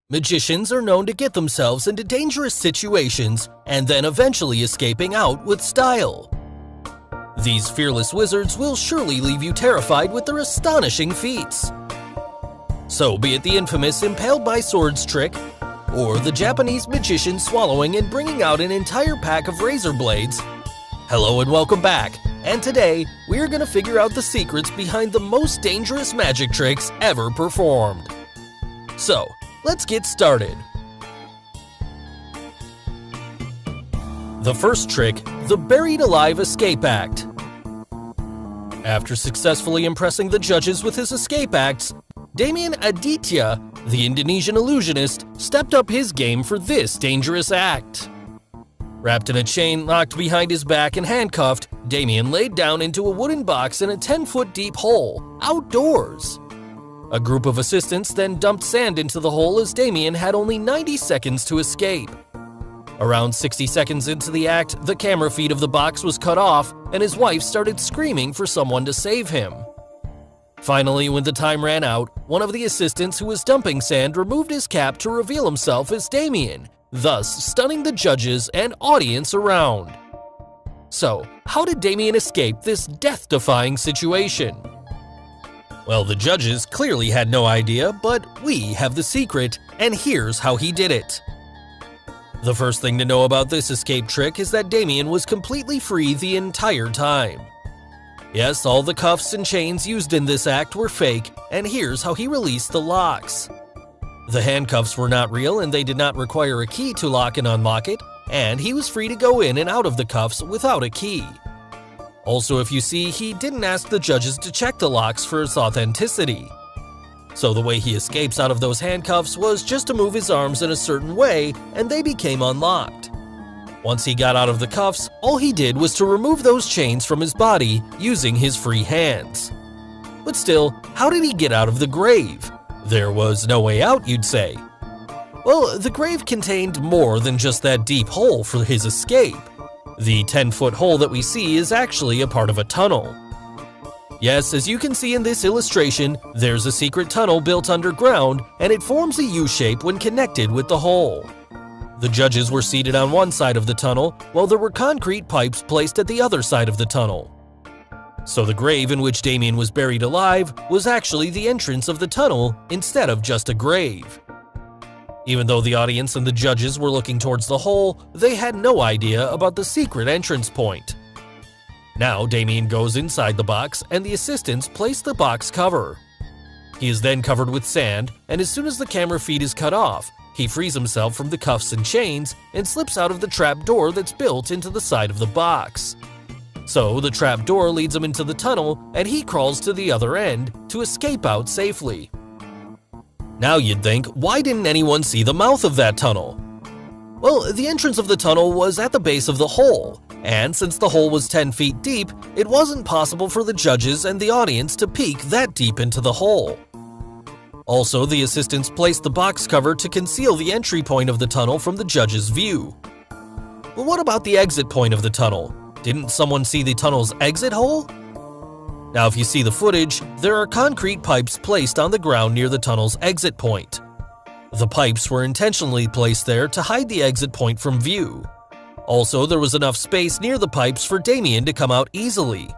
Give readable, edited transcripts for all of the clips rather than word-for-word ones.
Magicians are known to get themselves into dangerous situations and then eventually escaping out with style. These fearless wizards will surely leave you terrified with their astonishing feats. So be it the infamous impaled by swords trick, or the Japanese magician swallowing and bringing out an entire pack of razor blades. Hello and welcome back, and today we're gonna figure out the secrets behind the most dangerous magic tricks ever performed. So, let's get started. The first trick, the buried alive escape act. After successfully impressing the judges with his escape acts, Damian Aditya, the Indonesian illusionist, stepped up his game for this dangerous act. Wrapped in a chain, locked behind his back and handcuffed, Damian laid down into a wooden box in a 10-foot deep hole, outdoors. A group of assistants then dumped sand into the hole as Damian had only 90 seconds to escape. Around 60 seconds into the act, the camera feed of the box was cut off and his wife started screaming for someone to save him. Finally, when the time ran out, one of the assistants who was dumping sand removed his cap to reveal himself as Damian, thus stunning the judges and audience around. So, how did Damian escape this death-defying situation? Well, the judges clearly had no idea, but we have the secret, and here's how he did it. The first thing to know about this escape trick is that Damian was completely free the entire time. Yes, all the cuffs and chains used in this act were fake, and here's how he released the locks. The handcuffs were not real and they did not require a key to lock and unlock it, and he was free to go in and out of the cuffs without a key. Also, if you see, he didn't ask the judges to check the locks for its authenticity. So the way he escapes out of those handcuffs was just to move his arms in a certain way and they became unlocked. Once he got out of the cuffs, all he did was to remove those chains from his body using his free hands. But still, how did he get out of the grave? There was no way out, you'd say. Well, the grave contained more than just that deep hole for his escape. The 10-foot hole that we see is actually a part of a tunnel. Yes, as you can see in this illustration, there's a secret tunnel built underground and it forms a U-shape when connected with the hole. The judges were seated on one side of the tunnel, while there were concrete pipes placed at the other side of the tunnel. So the grave in which Damian was buried alive was actually the entrance of the tunnel instead of just a grave. Even though the audience and the judges were looking towards the hole, they had no idea about the secret entrance point. Now Damian goes inside the box and the assistants place the box cover. He is then covered with sand, and as soon as the camera feed is cut off, he frees himself from the cuffs and chains and slips out of the trap door that's built into the side of the box. So the trap door leads him into the tunnel and he crawls to the other end to escape out safely. Now you'd think, why didn't anyone see the mouth of that tunnel? Well, the entrance of the tunnel was at the base of the hole, and since the hole was 10 feet deep, it wasn't possible for the judges and the audience to peek that deep into the hole. Also, the assistants placed the box cover to conceal the entry point of the tunnel from the judges' view. But what about the exit point of the tunnel? Didn't someone see the tunnel's exit hole? Now, if you see the footage, there are concrete pipes placed on the ground near the tunnel's exit point. The pipes were intentionally placed there to hide the exit point from view. Also, there was enough space near the pipes for Damian to come out easily.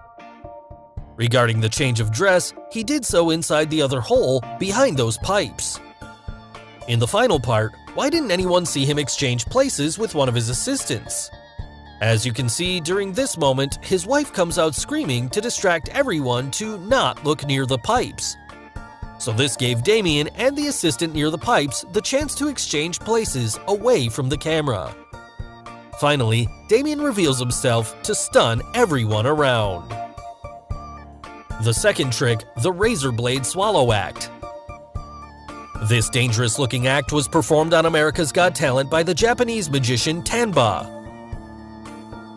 Regarding the change of dress, he did so inside the other hole behind those pipes. In the final part, why didn't anyone see him exchange places with one of his assistants? As you can see, during this moment, his wife comes out screaming to distract everyone to not look near the pipes. So this gave Damian and the assistant near the pipes the chance to exchange places away from the camera. Finally, Damian reveals himself to stun everyone around. The second trick, the razor blade swallow act. This dangerous-looking act was performed on America's Got Talent by the Japanese magician Tanba.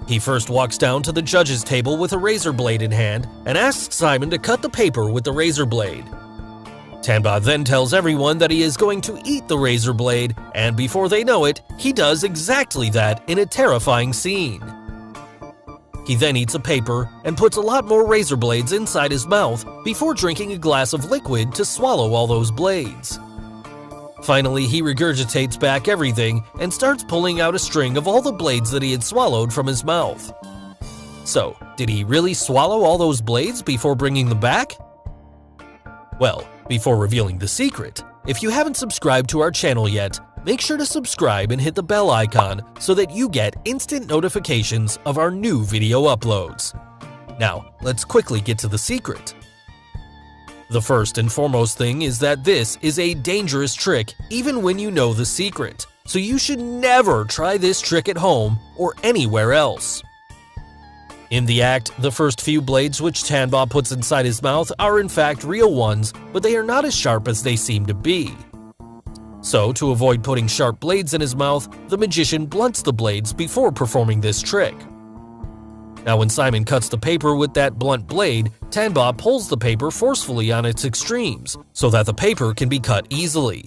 He first walks down to the judges' table with a razor blade in hand and asks Simon to cut the paper with the razor blade. Tanba then tells everyone that he is going to eat the razor blade, and before they know it, he does exactly that in a terrifying scene. He then eats a paper and puts a lot more razor blades inside his mouth before drinking a glass of liquid to swallow all those blades. Finally, he regurgitates back everything and starts pulling out a string of all the blades that he had swallowed from his mouth. So, did he really swallow all those blades before bringing them back? Well, before revealing the secret, if you haven't subscribed to our channel yet, make sure to subscribe and hit the bell icon so that you get instant notifications of our new video uploads. Now, let's quickly get to the secret. The first and foremost thing is that this is a dangerous trick even when you know the secret, so you should never try this trick at home or anywhere else. In the act, the first few blades which Tanba puts inside his mouth are in fact real ones, but they are not as sharp as they seem to be. So, to avoid putting sharp blades in his mouth, the magician blunts the blades before performing this trick. Now when Simon cuts the paper with that blunt blade, Tanba pulls the paper forcefully on its extremes so that the paper can be cut easily.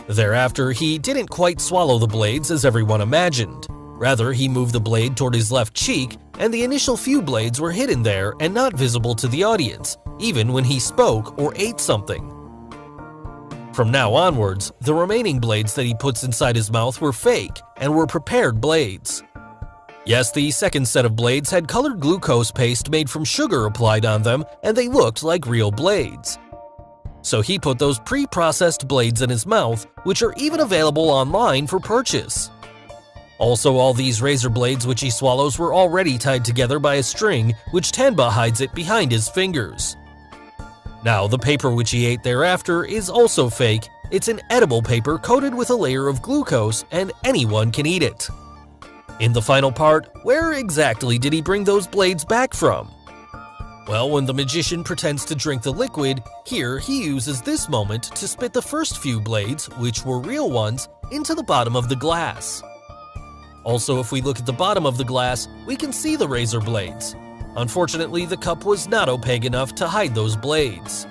Thereafter, he didn't quite swallow the blades as everyone imagined. Rather, he moved the blade toward his left cheek, and the initial few blades were hidden there and not visible to the audience, even when he spoke or ate something. From now onwards, the remaining blades that he puts inside his mouth were fake and were prepared blades. Yes, the second set of blades had colored glucose paste made from sugar applied on them, and they looked like real blades. So he put those pre-processed blades in his mouth, which are even available online for purchase. Also, all these razor blades which he swallows were already tied together by a string, which Tanba hides it behind his fingers. Now, the paper which he ate thereafter is also fake. It's an edible paper coated with a layer of glucose, and anyone can eat it. In the final part, where exactly did he bring those blades back from? Well, when the magician pretends to drink the liquid, here he uses this moment to spit the first few blades, which were real ones, into the bottom of the glass. Also, if we look at the bottom of the glass, we can see the razor blades. Unfortunately, the cup was not opaque enough to hide those blades.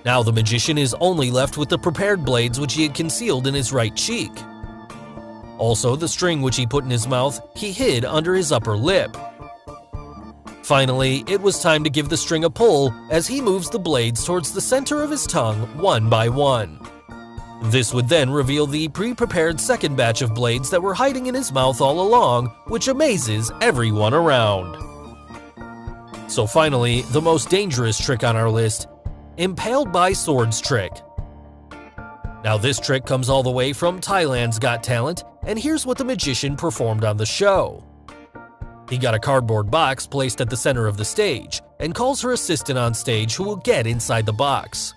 Now the magician is only left with the prepared blades which he had concealed in his right cheek. Also, the string which he put in his mouth, he hid under his upper lip. Finally, it was time to give the string a pull as he moves the blades towards the center of his tongue one by one. This would then reveal the pre-prepared second batch of blades that were hiding in his mouth all along, which amazes everyone around. So finally, the most dangerous trick on our list, impaled by swords trick. Now this trick comes all the way from Thailand's Got Talent, and here's what the magician performed on the show. He got a cardboard box placed at the center of the stage, and calls her assistant on stage who will get inside the box.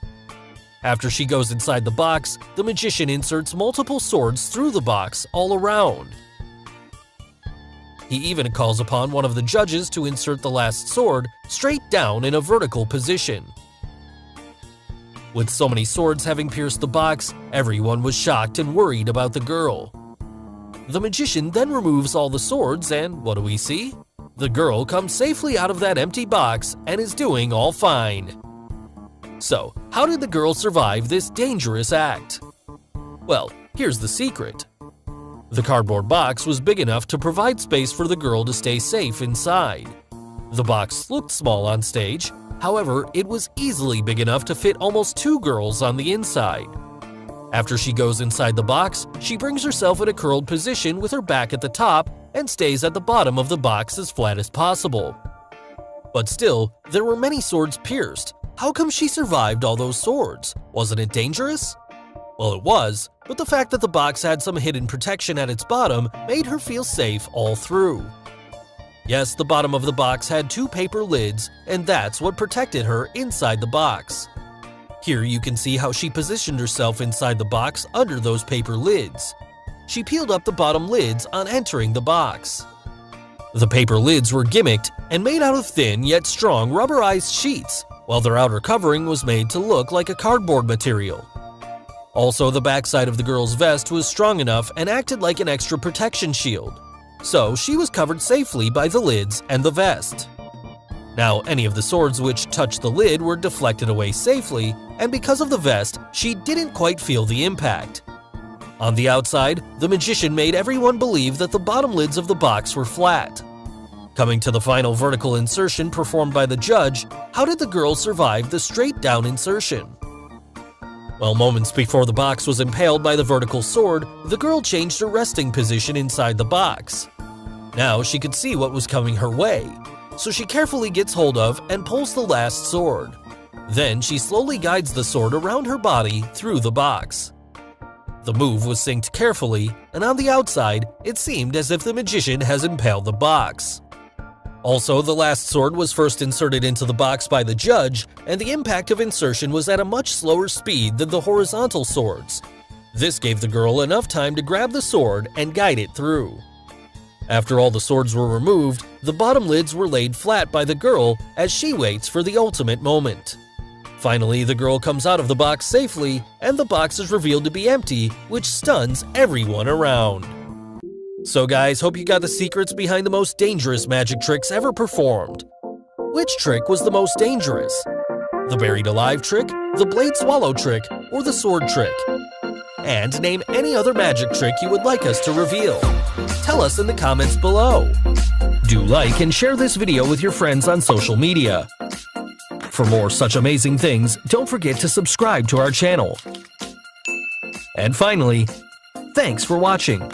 After she goes inside the box, the magician inserts multiple swords through the box all around. He even calls upon one of the judges to insert the last sword straight down in a vertical position. With so many swords having pierced the box, everyone was shocked and worried about the girl. The magician then removes all the swords and what do we see? The girl comes safely out of that empty box and is doing all fine. So, how did the girl survive this dangerous act? Well, here's the secret. The cardboard box was big enough to provide space for the girl to stay safe inside. The box looked small on stage. However, it was easily big enough to fit almost 2 girls on the inside. After she goes inside the box, she brings herself in a curled position with her back at the top and stays at the bottom of the box as flat as possible. But still, there were many swords pierced. How come she survived all those swords? Wasn't it dangerous? Well, it was, but the fact that the box had some hidden protection at its bottom made her feel safe all through. Yes, the bottom of the box had 2 paper lids, and that's what protected her inside the box. Here you can see how she positioned herself inside the box under those paper lids. She peeled up the bottom lids on entering the box. The paper lids were gimmicked and made out of thin yet strong rubberized sheets, while their outer covering was made to look like a cardboard material. Also, the backside of the girl's vest was strong enough and acted like an extra protection shield. So she was covered safely by the lids and the vest. Now, any of the swords which touched the lid were deflected away safely, and because of the vest, she didn't quite feel the impact. On the outside, the magician made everyone believe that the bottom lids of the box were flat. Coming to the final vertical insertion performed by the judge, how did the girl survive the straight down insertion? Well, moments before the box was impaled by the vertical sword, the girl changed her resting position inside the box. Now she could see what was coming her way, so she carefully gets hold of and pulls the last sword. Then she slowly guides the sword around her body through the box. The move was synced carefully, and on the outside, it seemed as if the magician has impaled the box. Also, the last sword was first inserted into the box by the judge, and the impact of insertion was at a much slower speed than the horizontal swords. This gave the girl enough time to grab the sword and guide it through. After all the swords were removed, the bottom lids were laid flat by the girl as she waits for the ultimate moment. Finally, the girl comes out of the box safely, and the box is revealed to be empty, which stuns everyone around. So guys, hope you got the secrets behind the most dangerous magic tricks ever performed. Which trick was the most dangerous? The buried alive trick, the blade swallow trick, or the sword trick? And name any other magic trick you would like us to reveal. Tell us in the comments below. Do like and share this video with your friends on social media. For more such amazing things, don't forget to subscribe to our channel. And finally, thanks for watching.